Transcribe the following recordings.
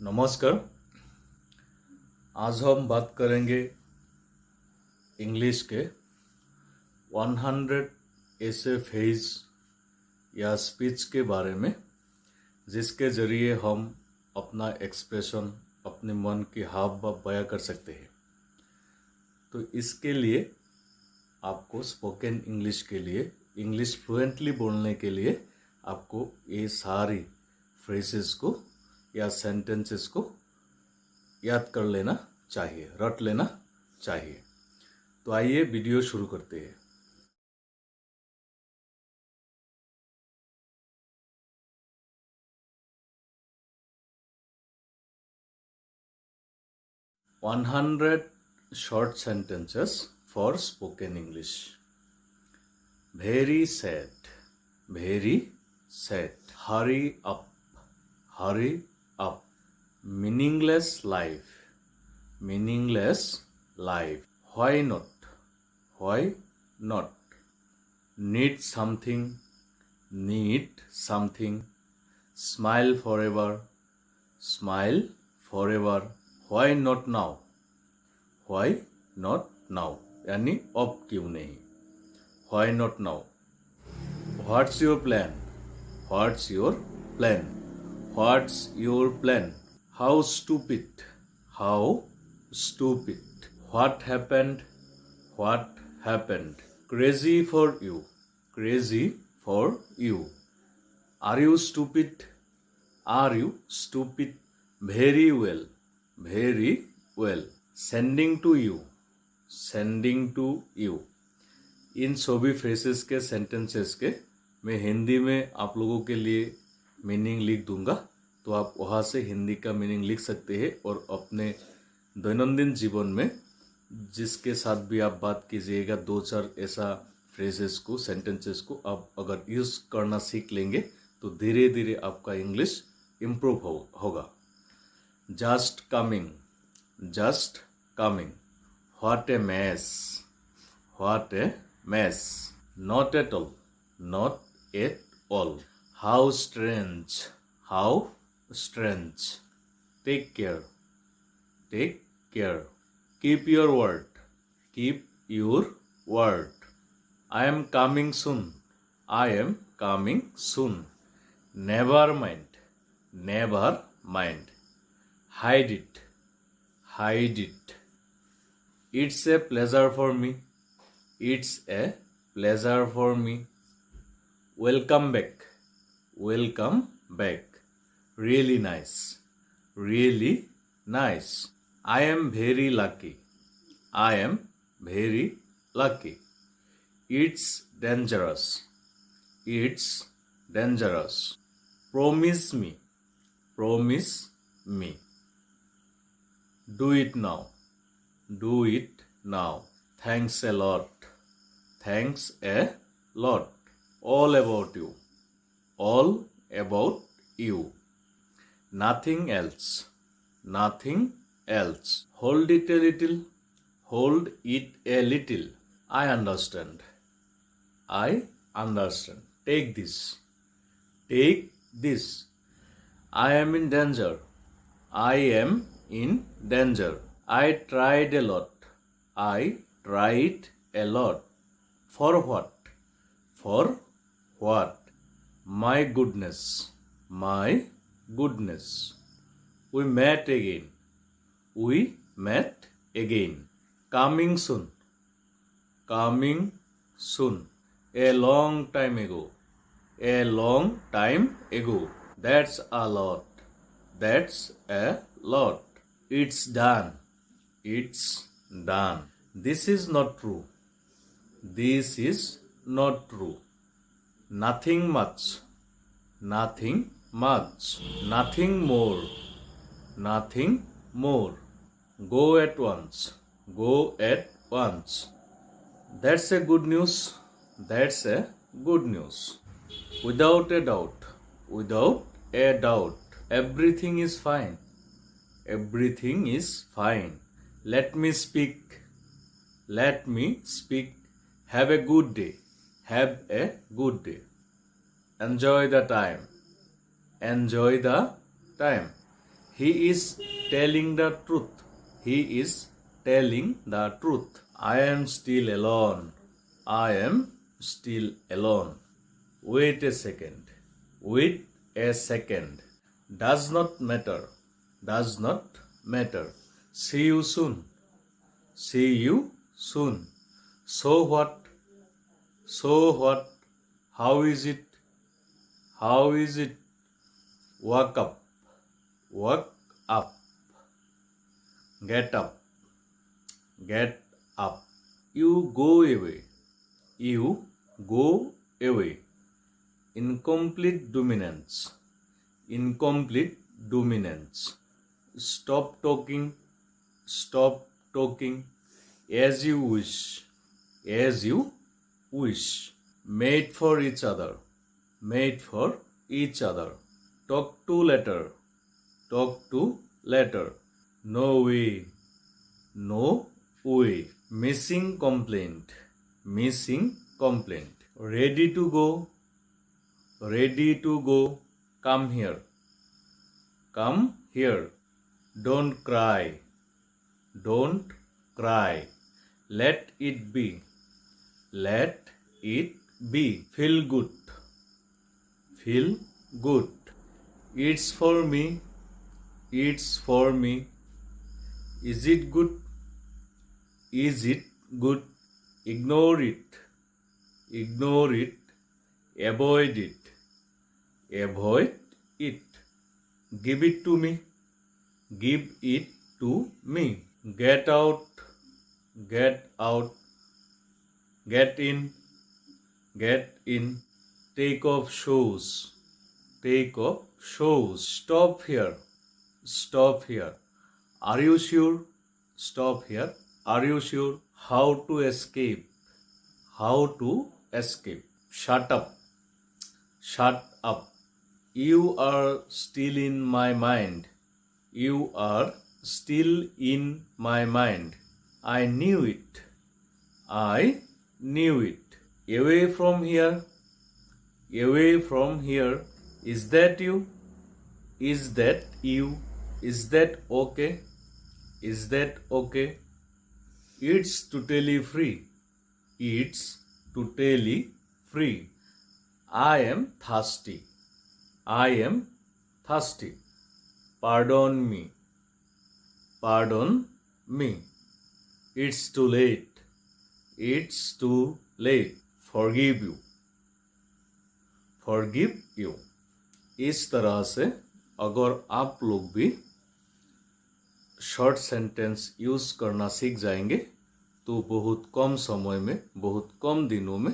नमस्कार। आज हम बात करेंगे इंग्लिश के 100 ऐसे फ्रेज या स्पीच के बारे में जिसके ज़रिए हम अपना एक्सप्रेशन, अपने मन की हाव भाव बयां कर सकते हैं। तो इसके लिए आपको स्पोकन इंग्लिश के लिए, इंग्लिश फ्लुएंटली बोलने के लिए आपको ये सारी फ्रेजेस को या सेंटेंसेस को याद कर लेना चाहिए, रट लेना चाहिए। तो आइए वीडियो शुरू करते हैं। One 100 short sentences for spoken English. Very sad, very sad. Hurry up, hurry up. Meaningless life, meaningless life. Why not, why not. Need something, need something. Smile forever, smile forever. Why not now, why not now. यानी अब क्यों नहीं, why not now. What's your plan, what's your plan. What's your plan. How stupid, how stupid. What happened, what happened. Crazy for you, crazy for you. Are you stupid, are you stupid. Very well, very well. Sending to you, sending to you. इन सभी phrases के, sentences के मैं हिंदी में आप लोगों के लिए meaning लिख दूंगा, तो आप वहाँ से हिंदी का मीनिंग लिख सकते हैं और अपने दैनंदिन जीवन में जिसके साथ भी आप बात कीजिएगा, दो चार ऐसा फ्रेजेस को, सेंटेंसेस को आप अगर यूज़ करना सीख लेंगे तो धीरे धीरे आपका इंग्लिश इम्प्रूव होगा। Just coming, just coming. What a mess, what a mess. Not at all, not at all. How strange, how strange. Take care, take care. Keep your word, keep your word. I am coming soon, I am coming soon. Never mind, never mind. Hide it, hide it. It's a pleasure for me, it's a pleasure for me. Welcome back, welcome back. Really nice, really nice. I am very lucky, I am very lucky. It's dangerous, it's dangerous. Promise me, promise me. Do it now, do it now. Thanks a lot, thanks a lot. All about you, all about you. Nothing else, nothing else. Hold it a little, hold it a little. I understand, I understand. Take this, take this. I am in danger, I am in danger. I tried a lot, I tried a lot. For what, for what. My goodness, my goodness. We met again, we met again. Coming soon, coming soon. A long time ago, a long time ago. That's a lot, that's a lot. It's done, it's done. This is not true, this is not true. Nothing much, nothing much. Nothing more, nothing more. Go at once, go at once. That's a good news, that's a good news. Without a doubt, without a doubt. Everything is fine, everything is fine. Let me speak, let me speak. Have a good day, have a good day. Enjoy the time, enjoy the time. He is telling the truth. He is telling the truth. I am still alone. I am still alone. Wait a second. Wait a second. Does not matter. Does not matter. See you soon. See you soon. So what? So what? How is it? How is it? Wake up. Wake up. Get up. Get up. You go away. You go away. Incomplete dominance. Incomplete dominance. Stop talking. Stop talking. As you wish. As you wish. Made for each other. Made for each other. Talk to later. Talk to later. No way. No way. Missing complaint. Missing complaint. Ready to go. Ready to go. Come here. Come here. Don't cry. Don't cry. Let it be. Let it be. Feel good. Feel good. It's for me. It's for me. Is it good? Is it good? Ignore it. Ignore it. Avoid it. Avoid it. Give it to me. Give it to me. Get out. Get out. Get in. Get in. Take off shoes. Take off shoes. Stop here. Stop here. Are you sure? Stop here. Are you sure? How to escape? How to escape? Shut up. Shut up. You are still in my mind. You are still in my mind. I knew it. I knew it. Away from here. Away from here. Is that you? Is that you? Is that okay? Is that okay? It's totally free. It's totally free. I am thirsty. I am thirsty. Pardon me. Pardon me. It's too late. It's too late. Forgive you. Forgive you. इस तरह से अगर आप लोग भी short sentence use करना सीख जाएंगे तो बहुत कम समय में, बहुत कम दिनों में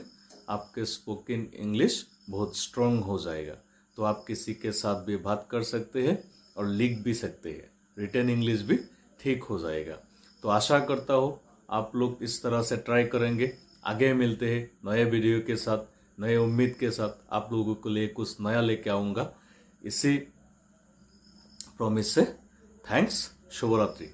आपके स्पोकन इंग्लिश बहुत स्ट्रांग हो जाएगा। तो आप किसी के साथ भी बात कर सकते हैं और लिख भी सकते हैं। रिटन इंग्लिश भी ठीक हो जाएगा। तो आशा करता हूँ आप लोग इस तरह से ट्राई करेंगे। आगे मिलते हैं नए वीडियो के साथ, नए उम्मीद के साथ। आप लोगों के लिए कुछ नया लेके आऊँगा। इसी प्रॉमिस से थैंक्स। शुभरात्रि।